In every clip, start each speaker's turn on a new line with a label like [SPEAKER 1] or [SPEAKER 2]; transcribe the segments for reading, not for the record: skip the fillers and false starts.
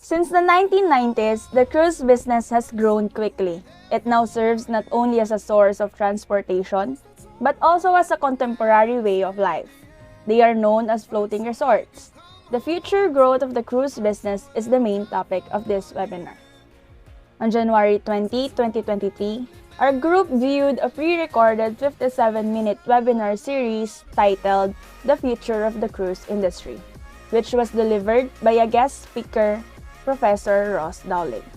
[SPEAKER 1] Since the 1990s, the cruise business has grown quickly. It now serves not only as a source of transportation, but also as a contemporary way of life. They are known as floating resorts. The future growth of the cruise business is the main topic of this webinar. On January 20, 2023, our group viewed a pre-recorded 57-minute webinar series titled The Future of the Cruise Industry, which was delivered by a guest speaker, Professor Ross Dowling.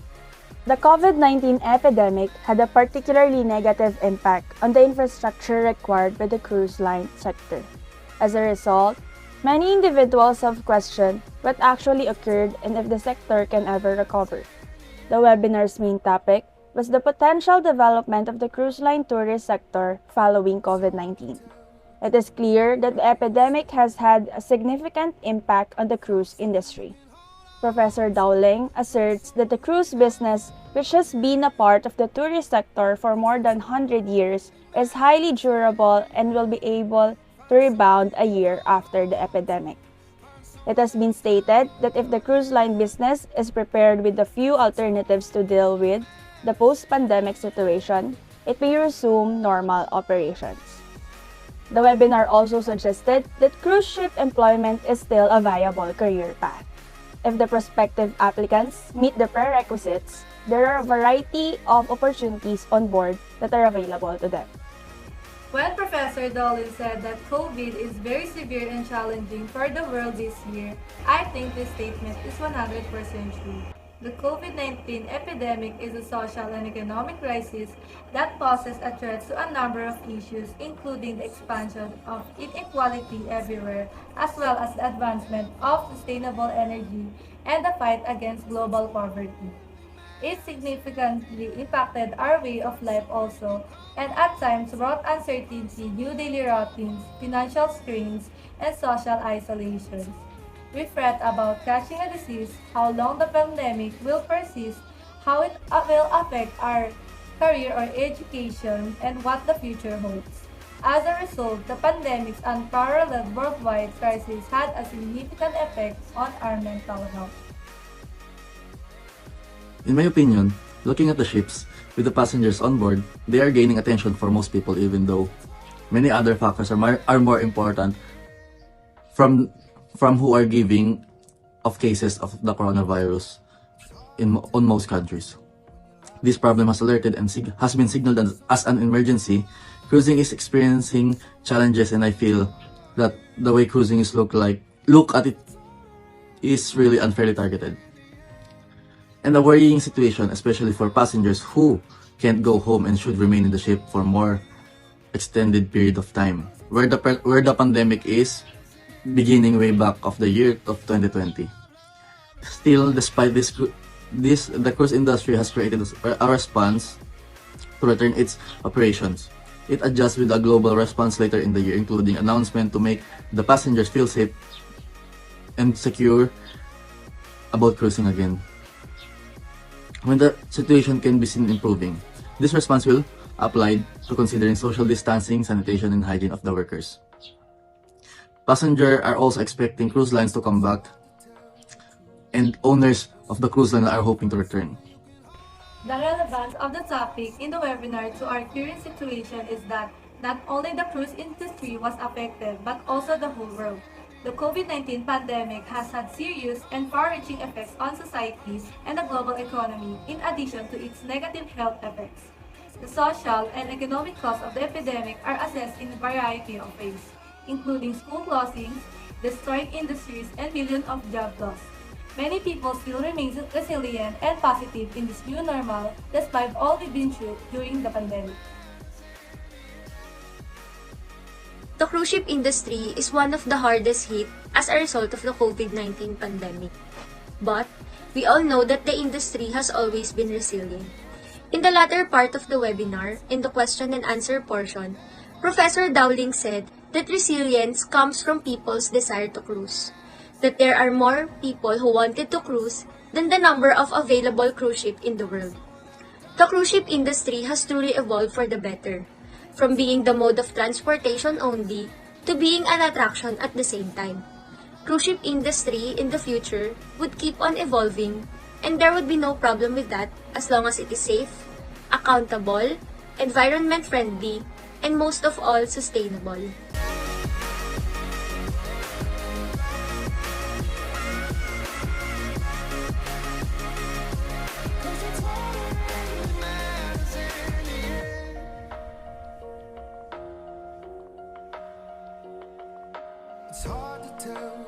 [SPEAKER 1] The COVID-19 epidemic had a particularly negative impact on the infrastructure required by the cruise line sector. As a result, many individuals have questioned what actually occurred and if the sector can ever recover. The webinar's main topic was the potential development of the cruise line tourist sector following COVID-19. It is clear that the epidemic has had a significant impact on the cruise industry. Professor Dowling asserts that the cruise business, which has been a part of the tourist sector for more than 100 years, is highly durable and will be able to rebound a year after the epidemic. It has been stated that if the cruise line business is prepared with a few alternatives to deal with the post-pandemic situation, it may resume normal operations. The webinar also suggested that cruise ship employment is still a viable career path. If the prospective applicants meet the prerequisites, there are a variety of opportunities on board that are available to them.
[SPEAKER 2] When Professor Dowling said that COVID is very severe and challenging for the world this year, I think this statement is 100% true. The COVID-19 epidemic is a social and economic crisis that poses a threat to a number of issues, including the expansion of inequality everywhere, as well as the advancement of sustainable energy and the fight against global poverty. It significantly impacted our way of life also, and at times brought uncertainty, new daily routines, financial strains, and social isolations. We fret about catching a disease, how long the pandemic will persist, how it will affect our career or education, and what the future holds. As a result, the pandemic's unparalleled worldwide crisis had a significant effect on our mental health.
[SPEAKER 3] In my opinion, looking at the ships with the passengers on board, they are gaining attention for most people, even though many other factors are more important from who are giving of cases of the coronavirus on most countries. This problem has alerted and has been signaled as an emergency. Cruising is experiencing challenges, and I feel that the way cruising is look at it is really unfairly targeted. And a worrying situation, especially for passengers who can't go home and should remain in the ship for more extended period of time, where the pandemic is beginning way back of the year of 2020. Still, despite this, the cruise industry has created a response to return its operations. It adjusts with a global response later in the year, including announcement to make the passengers feel safe and secure about cruising again. When the situation can be seen improving, this response will apply to considering social distancing, sanitation, and hygiene of the workers. Passengers are also expecting cruise lines to come back, and owners of the cruise line are hoping to return.
[SPEAKER 2] The relevance of the topic in the webinar to our current situation is that not only the cruise industry was affected, but also the whole world. The COVID-19 pandemic has had serious and far-reaching effects on society and the global economy, in addition to its negative health effects. The social and economic costs of the epidemic are assessed in a variety of ways, including school closings, destroyed industries, and millions of job loss. Many people still remain resilient and positive in this new normal despite all we've been through during the pandemic.
[SPEAKER 4] The cruise ship industry is one of the hardest hit as a result of the COVID-19 pandemic. But we all know that the industry has always been resilient. In the latter part of the webinar, in the question and answer portion, Professor Dowling said that resilience comes from people's desire to cruise, that there are more people who wanted to cruise than the number of available cruise ships in the world. The cruise ship industry has truly evolved for the better, from being the mode of transportation only to being an attraction at the same time. Cruise ship industry in the future would keep on evolving And there would be no problem with that as long as it is safe, accountable, environment friendly, and most of all, sustainable.
[SPEAKER 5] It's hard to tell